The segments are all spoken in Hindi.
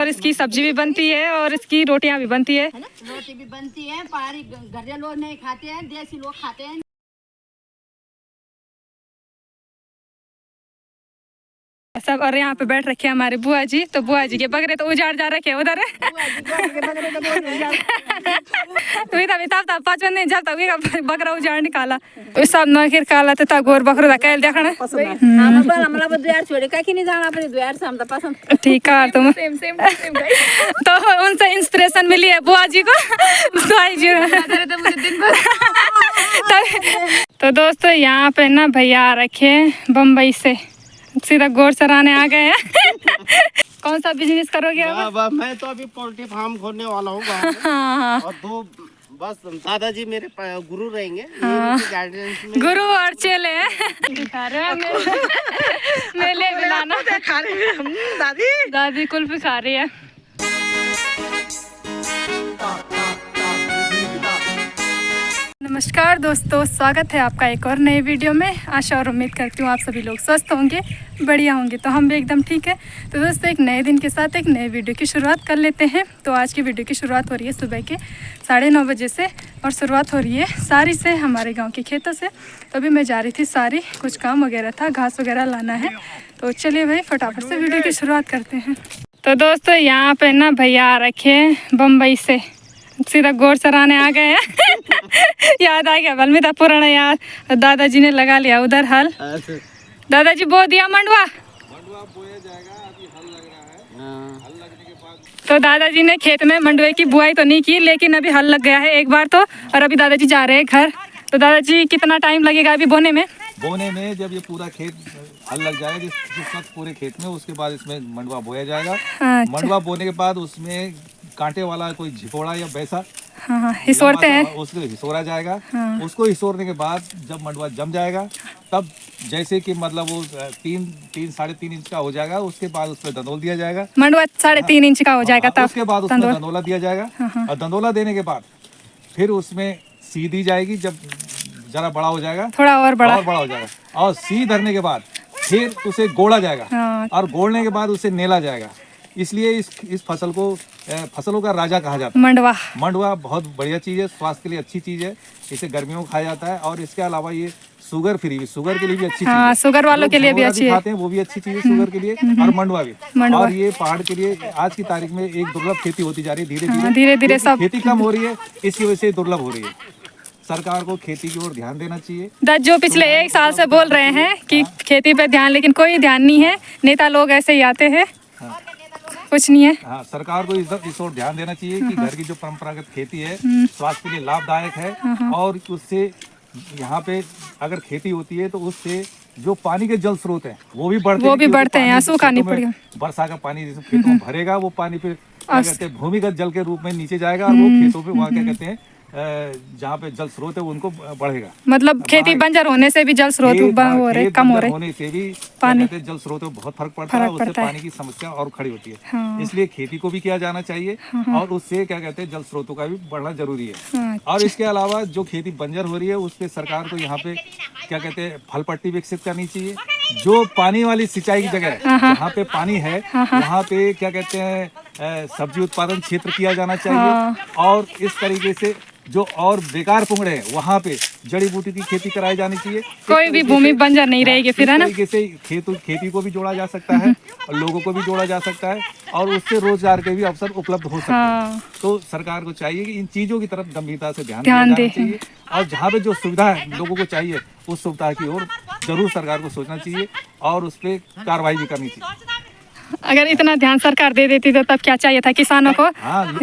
और इसकी सब्जी भी बनती है और इसकी रोटियां भी बनती है। रोटी भी बनती है, पहाड़ी घरेलू लोग नहीं खाते हैं, देसी लोग खाते हैं। सब और यहाँ पे बैठ रखे हैं हमारे बुआ जी। तो बुआ जी के बकरे तो उजाड़ जा रखे उधर है। तो 5 दिन जब तक बकरा उजाड़ निकाला तो सब नखिर काला था गोर बकरो कैल देखना। ठीक है तुम तो उनसे इंस्पिरेशन मिली है बुआ जी को। तो दोस्तों यहाँ पे ना भैया आ रखे हैं बम्बई से, सीधा गोर सराने आ गए हैं। कौन सा बिजनेस करोगे अब? मैं तो अभी पोल्ट्री फार्म खोलने वाला हूँ हाँ। और दो बस दादाजी मेरे गुरु रहेंगे। हाँ। में गुरु और चेले हैं। मेले मिलाना खा रहे हैं हम। दादी कुल्फी खा रही है। नमस्कार दोस्तों, स्वागत है आपका एक और नए वीडियो में। आशा और उम्मीद करती हूँ आप सभी लोग स्वस्थ होंगे, बढ़िया होंगे। तो हम भी एकदम ठीक है। तो दोस्तों एक नए दिन के साथ एक नए वीडियो की शुरुआत कर लेते हैं। तो आज की वीडियो की शुरुआत हो रही है सुबह के 9:30 बजे से और शुरुआत हो रही है सारी से, हमारे गाँव के खेतों से। तो अभी मैं जा रही थी सारी, कुछ काम वगैरह था, घास वगैरह लाना है। तो चलिए भाई फटाफट से वीडियो की शुरुआत करते हैं। तो दोस्तों यहाँ पे ना भैया आ रखे हैं बम्बई से, सीधा गोर सराने आ गए हैं। याद आ गया बलमिता पुराना यार, दादाजी ने लगा लिया उधर हल। दादाजी बो दिया मंडवा बोया जाएगा, अभी हल लग रहा है। हल लगने के बाद तो दादाजी ने खेत में मंडवे की बुआई तो नहीं की, लेकिन अभी हल लग गया है एक बार तो। और अभी दादाजी जा रहे हैं घर। तो दादाजी कितना टाइम लगेगा अभी बोने में? जब ये पूरा खेत हल लग जाएगा जिस वक्त पूरे खेत में, उसके बाद इसमें मंडवा बोया जाएगा। अच्छा। मंडवा बोने के बाद उसमें कांटे वाला कोई झिकोड़ा या बैसा हिसोरते हैं, उसको हिसोरा जाएगा। हाँ। उसको हिसोरने के बाद जब मंडवा जम जाएगा, तब जैसे कि मतलब वो 3-3.5 इंच का हो जाएगा, उसके बाद उसमें दंदोल दिया जाएगा। मंडवा 3.5 इंच का हो जाएगा तब उसके बाद उसमें दंदोला दिया जाएगा। और दंदोला देने के बाद फिर उसमें सी दी जाएगी। जब जरा बड़ा हो जाएगा, थोड़ा और बड़ा हो जाएगा, और सी धरने के बाद फिर उसे गोड़ा जाएगा। हाँ। और गोड़ने के बाद उसे नेला जाएगा। इसलिए इस फसल को फसलों का राजा कहा जाता है। मंडवा बहुत बढ़िया चीज़ है, स्वास्थ्य के लिए अच्छी चीज़ है। इसे गर्मियों में खाया जाता है। और इसके अलावा ये शुगर फ्री भी, शुगर के लिए भी अच्छी चीज़ है। शुगर वालों के लिए भी अच्छी है, खाते हैं वो भी अच्छी चीज़ है शुगर के लिए। और मंडवा भी। और ये पहाड़ के लिए आज की तारीख में एक दुर्लभ खेती होती जा रही है। धीरे धीरे सब खेती कम हो रही है, इसकी वजह से दुर्लभ हो रही है। सरकार को खेती की ओर ध्यान देना चाहिए। जो पिछले 1 साल से बोल रहे हैं कि खेती पे ध्यान, लेकिन कोई ध्यान नहीं है। नेता लोग ऐसे ही आते हैं, कुछ नहीं है। हाँ, सरकार को इस ओर ध्यान देना चाहिए कि घर की जो परंपरागत खेती है स्वास्थ्य के लिए लाभदायक है। और उससे यहाँ पे अगर खेती होती है तो उससे जो पानी के जल स्रोत हैं वो भी बढ़ते हैं। सूखा नहीं पड़ेगा, वर्षा का पानी जैसे खेतों में भरेगा, वो पानी फिर क्या कहते हैं भूमिगत जल के रूप में नीचे जाएगा। और वो खेतों पे वहाँ क्या कहते हैं जहाँ पे जल स्रोत है उनको बढ़ेगा। मतलब खेती बंजर होने से भी जल स्रोत कम हो रहे होने से भी पानी जल स्रोत में बहुत फर्क पड़ता है। उससे पानी की समस्या और खड़ी होती है। हाँ। इसलिए खेती को भी किया जाना चाहिए। हाँ। और उससे क्या कहते हैं जल स्रोतों का भी बढ़ना जरूरी है। हाँ। और इसके अलावा जो खेती बंजर हो रही है उस पर सरकार को यहाँ पे क्या कहते हैं फल पट्टी विकसित करनी चाहिए। जो पानी वाली सिंचाई की जगह जहाँ पे पानी है वहाँ पे क्या कहते हैं सब्जी उत्पादन क्षेत्र किया जाना चाहिए। और इस तरीके से जो और बेकार पुंगड़े हैं वहाँ पे जड़ी बूटी की खेती कराई जानी चाहिए। कोई भी भूमि बंजर नहीं रहेगी फिर, है ना। तरीके से खेती को भी जोड़ा जा सकता है और लोगों को भी जोड़ा जा सकता है और उससे रोजगार के भी अवसर उपलब्ध हो सकते हैं। तो सरकार को चाहिए कि इन चीजों की तरफ गंभीरता से ध्यान देना चाहिए। और जहाँ पे जो सुविधा है लोगों को चाहिए उस सुविधा की ओर जरूर सरकार को सोचना चाहिए और उस पर कार्रवाई भी करनी चाहिए। अगर इतना ध्यान सरकार दे देती तो तब क्या चाहिए था किसानों को? हाँ,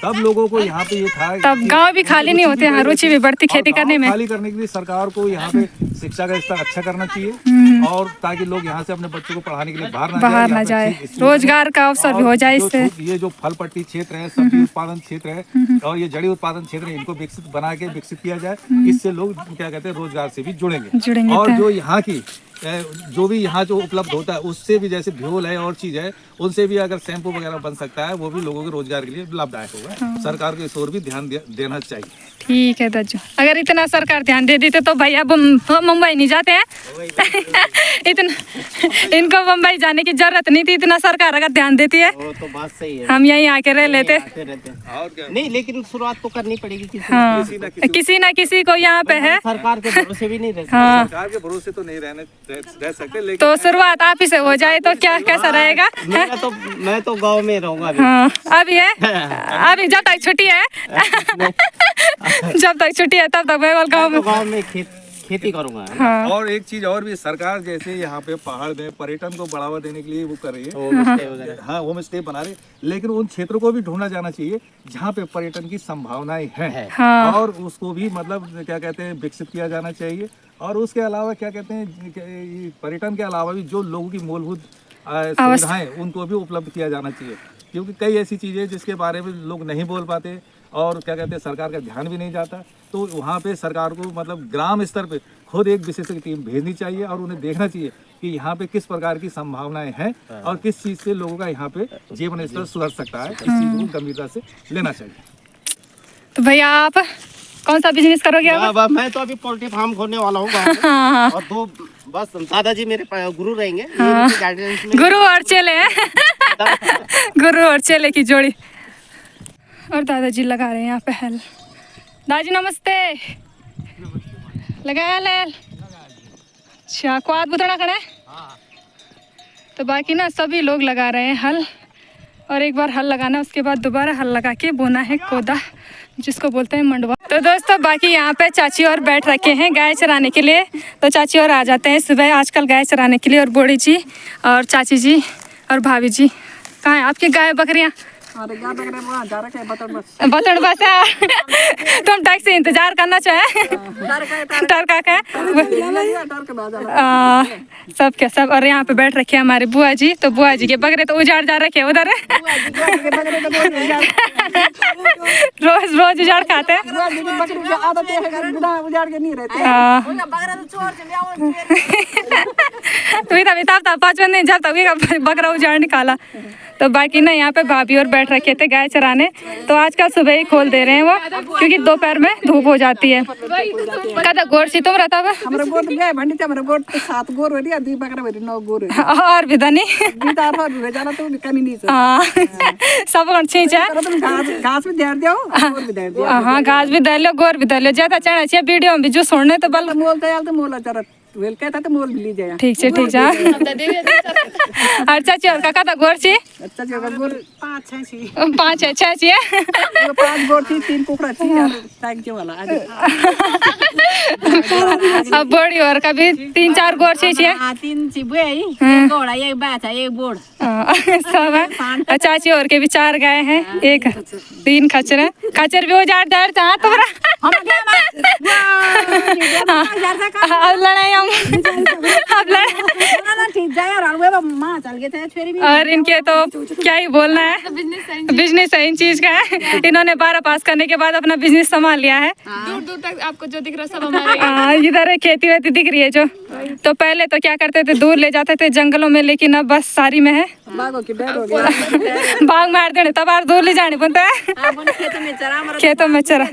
तब लोगों को यहाँ पे ये था, तब गांव भी खाली नहीं होते हैं, रुचि भी बढ़ती खेती करने में। खाली करने के लिए सरकार को यहाँ पे शिक्षा का स्तर अच्छा करना चाहिए और ताकि लोग यहाँ से अपने बच्चों को पढ़ाने के लिए बाहर ना जाए, रोजगार का अवसर भी हो जाए इससे। ये जो फल पट्टी क्षेत्र है, सब्जी उत्पादन क्षेत्र है और ये जड़ी उत्पादन क्षेत्र है, इनको विकसित किया जाए। इससे लोग क्या कहते हैं रोजगार से भी जुड़ेंगे। और जो यहाँ की जो भी यहाँ जो उपलब्ध होता है उससे भी, जैसे भियोल है और चीज़ है, उनसे भी अगर शैम्पू वगैरह बन सकता है, वो भी लोगों के रोजगार के लिए लाभदायक होगा। सरकार को इस ओर भी ध्यान देना चाहिए। ठीक है दाजू, अगर इतना सरकार ध्यान दे देते तो भाई अब हम मुंबई नहीं जाते हैं। इतना इनको मुंबई जाने की जरूरत नहीं थी, इतना सरकार अगर ध्यान देती है वो तो बात सही है, हम यहीं आके रह लेते। आते रहते हैं। और क्या, नहीं लेकिन शुरुआत तो करनी पड़ेगी हाँ, किसी ना किसी को यहाँ पे है। सरकार के भरोसे भी नहीं रह सकते। हाँ, सरकार के भरोसे तो नहीं रह सकते, लेकिन तो शुरुआत आप ही से हो जाए तो क्या कैसा रहेगा। मैं तो गांव में रहूंगा अभी। हाँ, अभी है, अभी जब तक छुट्टी है जब तक छुट्टी है तब तक मैं गांव में खेती करूंगा। हाँ, और एक चीज और भी, सरकार जैसे यहाँ पे पहाड़ में पर्यटन को बढ़ावा देने के लिए वो कर रही है, हाँ होम स्टे बना रही है, लेकिन उन क्षेत्रों को भी ढूंढा जाना चाहिए जहाँ पे पर्यटन की संभावनाएं हैं। हाँ, और उसको भी मतलब क्या कहते हैं विकसित किया जाना चाहिए। और उसके अलावा क्या कहते हैं, पर्यटन के अलावा भी जो लोगों की मूलभूत सुविधाएं उनको भी उपलब्ध किया जाना चाहिए, क्योंकि कई ऐसी चीज़ें जिसके बारे में लोग नहीं बोल पाते और क्या कहते हैं सरकार का ध्यान भी नहीं जाता। तो वहाँ पे सरकार को मतलब ग्राम स्तर पे खुद एक विशेषज्ञ टीम भेजनी चाहिए और उन्हें देखना चाहिए कि यहाँ पे किस प्रकार की संभावनाएं हैं और किस चीज़ से लोगों का यहाँ पे जीवन स्तर सुधर सकता है। इस चीज़ को गंभीरता से लेना चाहिए। तो भैया आप कौन सा बिजनेस करोगे अब? मैं तो अभी पोल्ट्री फार्म खोलने वाला हूँ गाँव में। और दो बस दादाजी मेरे गुरु रहेंगे, गाइडेंस में। गुरु और चेले हैं गुरु और चेले की जोड़ी। और दादाजी लगा रहे हैं यहाँ पे हल। दादाजी नमस्ते। लगाया हल? अच्छा, क्वाद बुतड़ा खड़ा है? तो बाकी ना सभी लोग लगा रहे हैं हल, और एक बार हल लगाना उसके बाद दोबारा हल लगा के बोना है कोदा, जिसको बोलते हैं मंडवा। तो दोस्तों बाकी यहाँ पे चाची और बैठ रखे हैं गाय चराने के लिए, तो चाची और आ जाते हैं सुबह आजकल गाय चराने के लिए। और बूढ़ी जी और चाची जी और भाभी जी कहाँ हैं आपकी गाय बकरियाँ? बतड़ बस है तुम टैक्सी इंतजार करना चाहे डर का सब क्या सब। और यहाँ पे बैठ रखे हैं हमारे बुआ जी, तो बुआ जी के बकरे तो उजाड़ जा रखे उधर रोज रोज उजाड़ खाते हैं। पाँच बंदे जब तक बकरा उजाड़ निकाला। तो बाकी ना यहाँ पे भाभी और बैठ रखे थे गाय चराने, तो आजकल सुबह ही खोल दे रहे हैं वो, क्योंकि दोपहर में धूप हो जाती है। कदा गोर सी तुम रहता है और भी धनी सब छींचा। हाँ घास भी दे लो गोर भी दे लो, ज्यादा चढ़ा चाहिए वीडियो में भी जो सुनने तो बल ठीक है ठीक है। और चाची और काका था गोर ची 5 है 6 ची है 5 गोर थी 3 कुकड़ा थी यार टैंकी वाला। अब बड़ी और कभी 3-4 गोर ची है। हां 3 ची बुआई एक घोड़ा एक बाछा एक बोड़ सब है। चाची और के भी 4 गाय हैं, एक 3 खच्चर है। खच्चर भी उजाड़ दाड़ चाह तोरा अब लड़ाई हम अब और इनके तो क्या ही बोलना है, बिजनेस है इन चीज का है। इन्होंने 12 पास करने के बाद अपना बिजनेस संभाल लिया है। दूर दूर तक आपको जो दिख रहा सब हमारे इधर खेती वेती दिख रही है जो। तो पहले तो क्या करते थे, दूर ले जाते थे जंगलों में, लेकिन अब बस सारी में है बाग मार देने तब और दूर ले जाने बनता है। खेतों में चरा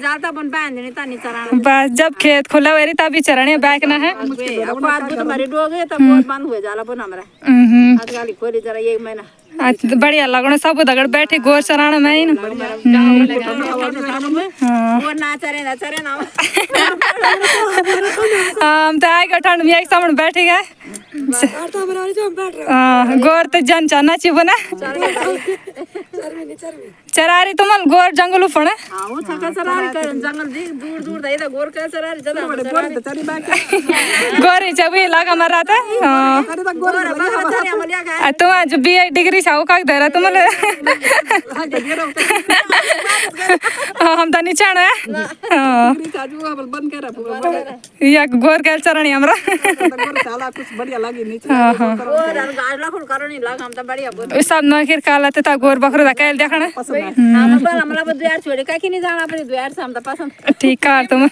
बस जब खेत खुला हुआ तभी चराने बैकना है। बढ़िया लगना सब दगड़ बैठे गोर चराना में ही ना। हम तो आएगा ठंड में एक सामने बैठे गए गोर तो जन चाहना चाहिए बना चरारी तुम गोर जंगल उफने गोरी जब लगा मरा था तुम जो BA डिग्री बकरी छाओ का दे रहा तुम्हारे हम तो नीचे आना है या गोर कैल चरणी हमरा सब न फिर काला ते गोर बकरो दा कैल देखना ठीक है तुम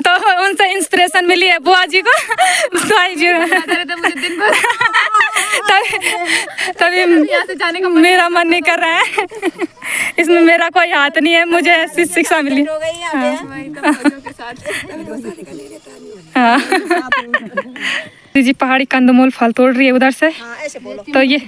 तो उनसे इंस्पिरेशन मिली है बुआ जी को तभी मेरा मन नहीं कर रहा है इसमें मेरा कोई हाथ नहीं है मुझे ऐसी शिक्षा मिली जी पहाड़ी कंदमूल फल तोड़ रही है उधर से तो ये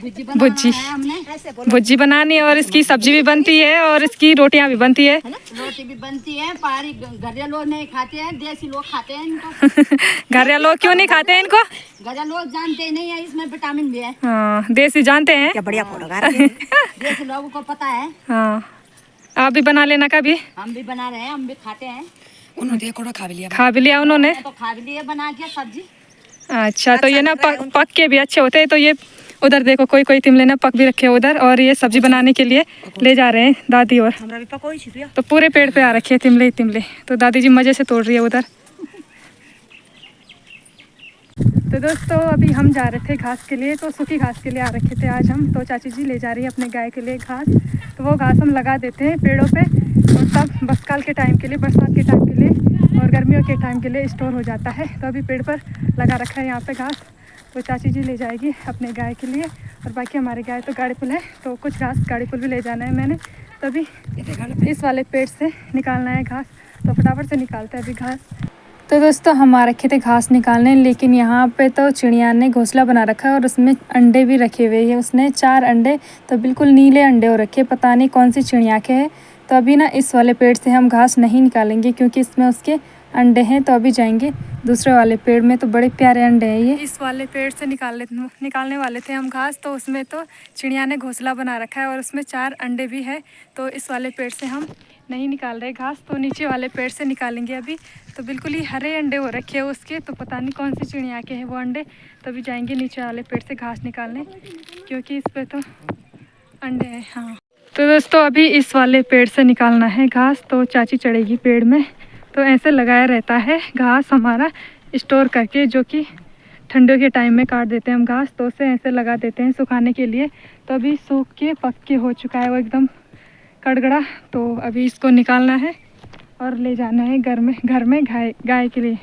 भुज्जी बनानी है और इसकी सब्जी भी बनती है और इसकी रोटियां भी बनती है रोटी भी बनती है पहाड़ी घरिया लोग नहीं खाते हैं देसी लोग खाते हैं इनको घरिया लोग क्यों नहीं खाते हैं इनको घरिया लोग जानते नहीं है इसमें विटामिन भी है हाँ देसी जानते हैं क्या बढ़िया फोटो देसी लोगों को पता है हाँ आप भी बना लेना कभी हम भी बना रहे हैं हम भी खाते हैं उन्होंने खा भी लिया उन्होंने तो खा भी लिए बना के सब्जी अच्छा तो ये ना पक के भी अच्छे होते हैं तो ये उधर देखो कोई कोई तिमले ना पक भी रखे उधर और ये सब्जी बनाने के लिए ले जा रहे हैं दादी और तो पूरे पेड़ पे आ रखे हैं तिमले ही तिमले तो दादी जी मजे से तोड़ रही है उधर तो दोस्तों अभी हम जा रहे थे घास के लिए तो सूखी घास के लिए आ रखे थे आज हम तो चाची जी ले जा रही है अपने गाय के लिए घास तो वो घास हम लगा देते हैं पेड़ों पे और तब बरसात के टाइम के लिए और गर्मियों के टाइम के लिए स्टोर हो जाता है तो अभी पेड़ पर लगा रखा है यहाँ पे घास तो चाची जी ले जाएगी अपने गाय के लिए और बाकी हमारे गाय तो गाड़ी पुल है तो कुछ घास गाड़ी पुल भी ले जाना है मैंने तो अभी इस वाले पेड़ से निकालना है घास तो फटाफट से निकालते हैं अभी घास तो दोस्तों हम आ रखे थे घास निकालने लेकिन यहाँ पे तो चिड़िया ने घोंसला बना रखा है और उसमें अंडे भी रखे हुए हैं उसने 4 अंडे तो बिल्कुल नीले अंडे हो रखे पता नहीं कौन सी चिड़िया के हैं तो अभी ना इस वाले पेड़ से हम घास नहीं निकालेंगे क्योंकि इसमें उसके अंडे हैं तो अभी जाएंगे दूसरे वाले पेड़ में तो बड़े प्यारे अंडे हैं ये इस वाले पेड़ से निकालने वाले थे हम घास तो उसमें तो चिड़िया ने घोंसला बना रखा है और उसमें 4 अंडे भी है तो इस वाले पेड़ से हम नहीं निकाल रहे घास तो नीचे वाले पेड़ से निकालेंगे अभी तो बिल्कुल ही हरे अंडे हो रखे हैं उसके तो पता नहीं कौन सी चिड़िया के हैं वो अंडे तो अभी जाएंगे नीचे वाले पेड़ से घास निकालने क्योंकि इस पर तो अंडे हैं हाँ तो दोस्तों अभी इस वाले पेड़ से निकालना है घास तो चाची चढ़ेगी पेड़ में तो ऐसे लगाया रहता है घास हमारा स्टोर करके जो कि ठंडियों के टाइम में काट देते हैं हम घास तो उसे ऐसे लगा देते हैं सुखाने के लिए तो अभी सूख के पक के हो चुका है वो एकदम कड़गड़ा तो अभी इसको निकालना है और ले जाना है घर में गाय के लिए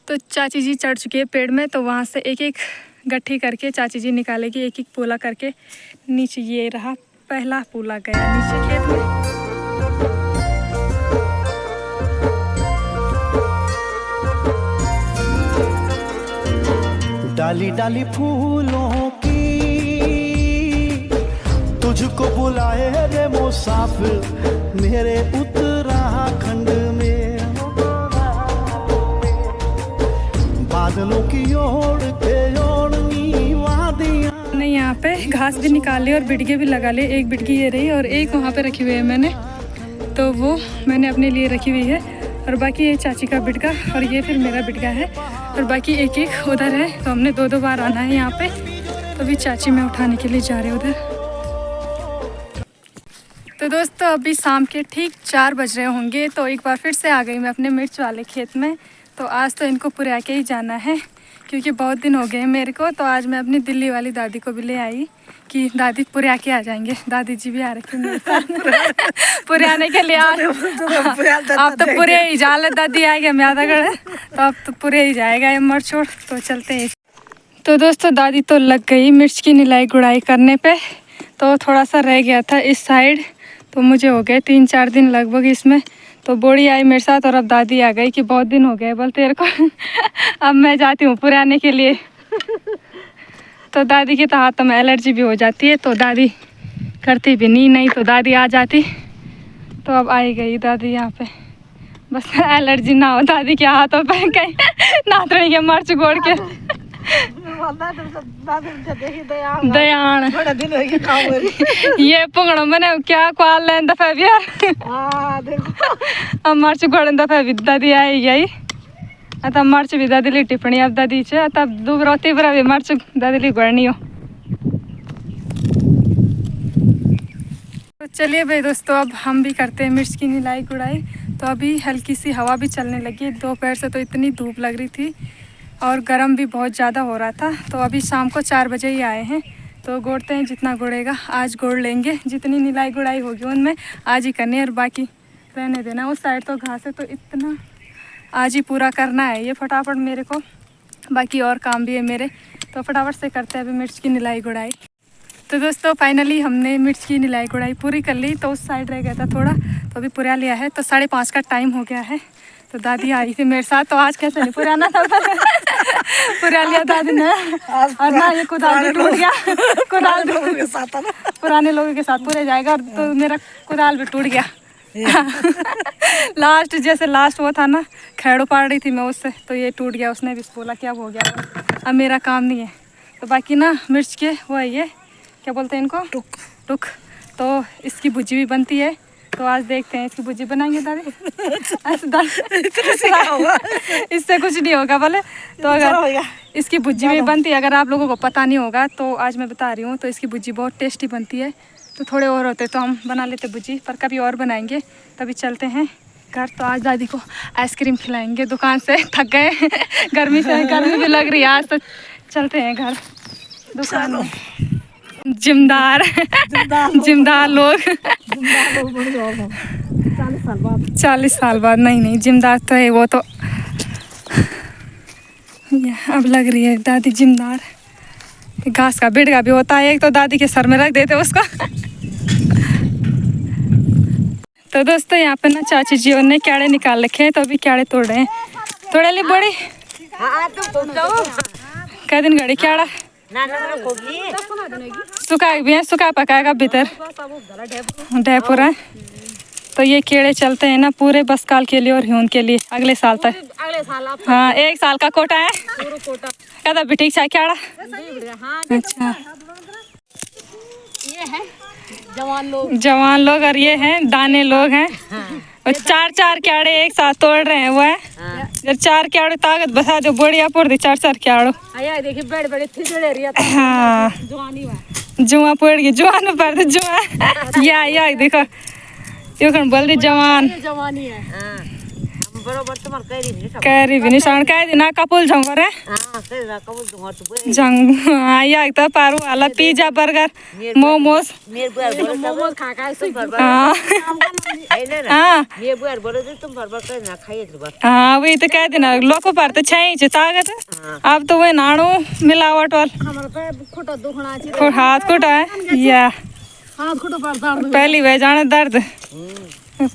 तो चाची जी चढ़ चुकी है पेड़ में तो वहाँ से एक एक गट्ठी करके चाची जी निकालेगी एक एक पूला करके नीचे ये रहा पहला पूला गया नीचे खेत में डाली डाली फूलों की तुझको बुलाए रे मुसाफिर मेरे उत्तराखंड में बादलों की ओर के ओढ़नी वादियां नहीं यहाँ पे घास भी निकाल ली और बिडगे भी लगा लिए एक बिडगी ये रही और एक वहाँ पे रखी हुई है मैंने तो वो मैंने अपने लिए रखी हुई है और बाकी ये चाची का बिडगा और ये फिर मेरा बिडगा है और बाकी एक एक उधर है तो हमने 2-2 बार आना है यहाँ पे तो अभी चाची में उठाने के लिए जा रहे हैं उधर तो दोस्तों अभी शाम के ठीक 4 बज रहे होंगे तो एक बार फिर से आ गई मैं अपने मिर्च वाले खेत में तो आज तो इनको पुरिया के ही जाना है क्योंकि बहुत दिन हो गए मेरे को तो आज मैं अपनी दिल्ली वाली दादी को भी ले आई कि दादी पुरिया के आ जाएंगे दादी जी भी आ रखे मेरे साथ पुरियाने के लिए आप तो पूरे ही जाल दादी आएगा म्यादागढ़ तो अब तो पूरे ही जाएगा ये मर छोड़ तो चलते हैं तो दोस्तों दादी तो लग गई मिर्च की निलाई गुड़ाई करने पे तो थोड़ा सा रह गया था इस साइड तो मुझे हो गए 3-4 दिन लगभग इसमें तो बोड़ी आई मेरे साथ और अब दादी आ गई कि बहुत दिन हो गए बोल तेरे को अब मैं जाती हूँ पुराने के लिए तो दादी के तो हाथ में एलर्जी भी हो जाती है तो दादी करती भी नहीं तो दादी आ जाती तो अब आई गई दादी यहाँ पे बस एलर्जी ना हो दादी के हाथों पे कहीं नाथड़ी के मर्च गोड़ के दयान ये पुंगड़ों मैंने क्या क्वाल लें दफा भी यार अब मर्च गोड़ दफा भी दादी आई गई आता मर्च भी दादी ली टिप्पणी अब दादी छे आता दूबरो तीव्र भी मर्च दादी ली गोड़नी हो चलिए भाई दोस्तों, अब हम भी करते हैं मिर्च की निलाई गुड़ाई। तो अभी हल्की सी हवा भी चलने लगी है। दोपहर से तो इतनी धूप लग रही थी और गर्म भी बहुत ज़्यादा हो रहा था। तो अभी शाम को 4 बजे ही आए हैं। तो गोड़ते हैं, जितना गोड़ेगा आज गोड़ लेंगे। जितनी निलाई गुड़ाई होगी उनमें आज ही करनी है और बाकी रहने देना। उस साइड तो घास है तो इतना आज ही पूरा करना है ये फटाफट मेरे को। बाकी और काम भी है मेरे, तो फटाफट से करते हैं अभी मिर्च की निलाई गुड़ाई। तो दोस्तों फाइनली हमने मिर्च की निलाई गुड़ाई पूरी कर ली। तो उस साइड रह गया था थोड़ा, तो अभी पूरा लिया है। तो 5:30 का टाइम हो गया है। तो दादी आई थी मेरे साथ, तो आज कैसे नहीं पुराना था पूरा लिया दादी ने। और ना ये कुदाल भी टूट गया। कुदाल के साथ पुराने लोगों के साथ पूरे जाएगा। तो मेरा कुदाल भी टूट गया। लास्ट वो था ना, खेड़ो पाड़ रही थी मैं उससे, तो ये टूट गया। उसने भी बोला कि अब हो गया, अब मेरा काम नहीं है। तो बाकी ना मिर्च के वो है, ये क्या बोलते हैं इनको, टुक। तो इसकी भुजी भी बनती है। तो आज देखते हैं इसकी भुजी बनाएंगे दादी। इससे कुछ नहीं होगा बोले। तो अगर इसकी भुजी भी बनती है, अगर आप लोगों को पता नहीं होगा तो आज मैं बता रही हूँ। तो इसकी भुजी बहुत टेस्टी बनती है। तो थोड़े और होते तो हम बना लेते भुजी, पर कभी और बनाएंगे। तभी चलते हैं घर। तो आज दादी को आइसक्रीम खिलाएंगे, दुकान से थक गए। गर्मी भी लग रही है आज। तो चलते हैं घर दुकान में। जिमदार लोग 40 साल बाद नहीं जिमदार तो है वो। तो अब लग रही है दादी जिमदार। घास का बिड़गा भी होता है एक, तो दादी के सर में रख देते उसको। तो दोस्तों यहाँ पे ना चाची जी ने क्याड़े निकाल रखे हैं। तो अभी क्याड़े तोड़ रहे हैं। तोड़े ले बड़ी कई दिन घड़ी क्याड़ा सुखा भी है, सुखा पकाएगा भीतर ढेपुरा। तो ये कीड़े चलते हैं ना पूरे बसकाल के लिए और ह्यून के लिए अगले साल तक। हाँ 1 साल का कोटा है। कहता भी ठीक है क्याड़ा। अच्छा ये है जवान लोग और ये हैं दाने लोग हैं। और 4 क्याड़े एक साथ तोड़ रहे हैं वो है। 4 क्याड़े ताकत बसा दो बढ़िया पड़ दी 4 क्याड़ो। देखिए बड़े थी। हाँ जुआ पड़ गई, जुआन पड़ दे जुआ। या देखो यो कौन बोल रही जवानी है। बरोबर तुम्हार कैरी भी निशान कह दी ना कपूल झंग रे झंग। या तो पारू वाला पिज्जा बर्गर मोमोज हाँ वही तो कह देना लोगों पर तो छे ताकत। अब तो वही नाड़ू मिलावट वाल हाथ खुटा है या पहली वे जाने दर्द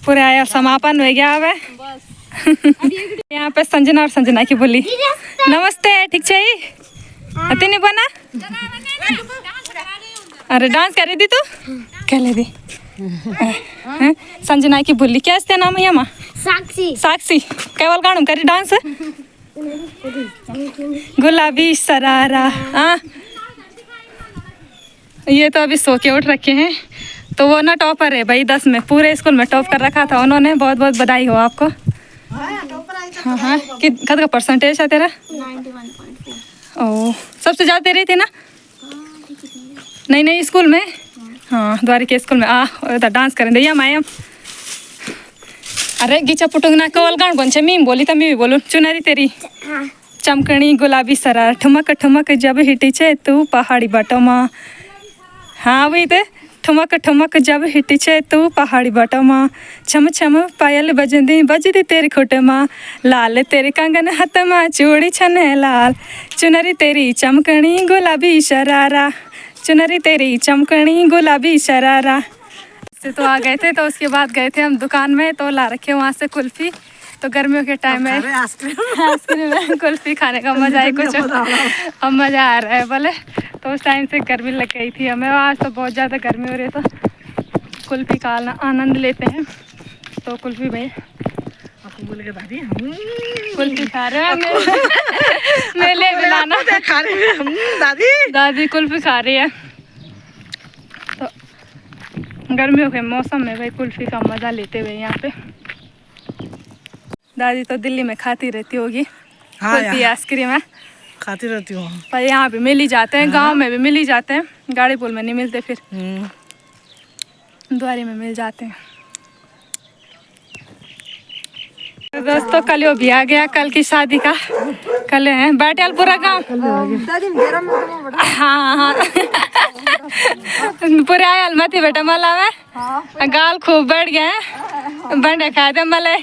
पूरे आया समापन हो गया। अब यहाँ पे संजना और संजना की बोली नमस्ते ठीक चाहिए अति नहीं बना। अरे डांस कर रही थी तू कह ले दी। संजना की बोली क्या इसका नाम है यमा साक्षी केवल गानू करी डांस गुलाबी सरारा। हाँ ये तो अभी सो के उठ रखे हैं। तो वो ना टॉपर है भाई 10 में पूरे स्कूल में टॉप कर रखा था उन्होंने। बहुत बहुत बधाई हो आपको। हाँ कितना का परसेंटेज है तेरा? 91.4। ओह सबसे ज़्यादा तेरी थी ना? नहीं स्कूल में। हाँ द्वारिका स्कूल में डांस करें दे माया। अरे गीचा पुटुंग ना कवल गान बन छे मीम बोली तो मैं भी बोलूँ चुनरी तेरी चमकनी गुलाबी सरार ठुमक ठुमक जब हिटी छे तू पहाड़ी बाटो माँ। हाँ वही तो ठुमक ठुमक जब हिटी छे तू पहाड़ी बाटो माँ छम छम पायल बजदी तेरी खुट माँ लाल तेरी कंगन हथ माँ चूड़ी छने लाल चुनरी तेरी चमकनी गुलाबी शरारा चुनरी तेरी चमकनी गुलाबी शरारा। से तो आ गए थे। तो उसके बाद गए थे हम दुकान में तो ला रखे वहाँ से कुल्फ़ी। तो गर्मियों के टाइम में आइसक्रीम कुल्फ़ी खाने का मज़ा है कुछ अब मज़ा आ रहा है बोले। तो उस टाइम से गर्मी लग गई थी हमें। आज तो बहुत ज़्यादा गर्मी हो रही है तो कुल्फ़ी का आनंद लेते हैं। तो कुल्फ़ी भाई आपको बोलेगा दादी कुल्फ़ी खा रहे हैं मेले मिलाना खा रहे हैं दादी कुल्फ़ी खा रही है। तो गर्मियों के मौसम में भाई कुल्फ़ी का मज़ा लेते हुए यहाँ पे दादी तो दिल्ली में खाती रहती होगी। हाँ कुल्फ़ी आइसक्रीम है खाती रहती हूँ। पर यहाँ भी मिल ही जाते हैं। गांव में भी मिल ही जाते हैं, गाड़ी पुल में नहीं मिलते फिर। द्वारे में मिल जाते हैं। तो दोस्तों कल वो भी आ गया, कल की शादी का कल है बैठल पूरा गाँव। हाँ हाँ पूरे आयल मत बेटा मला में गाल खूब बढ़ गए हैं बंडे खाए थे मले।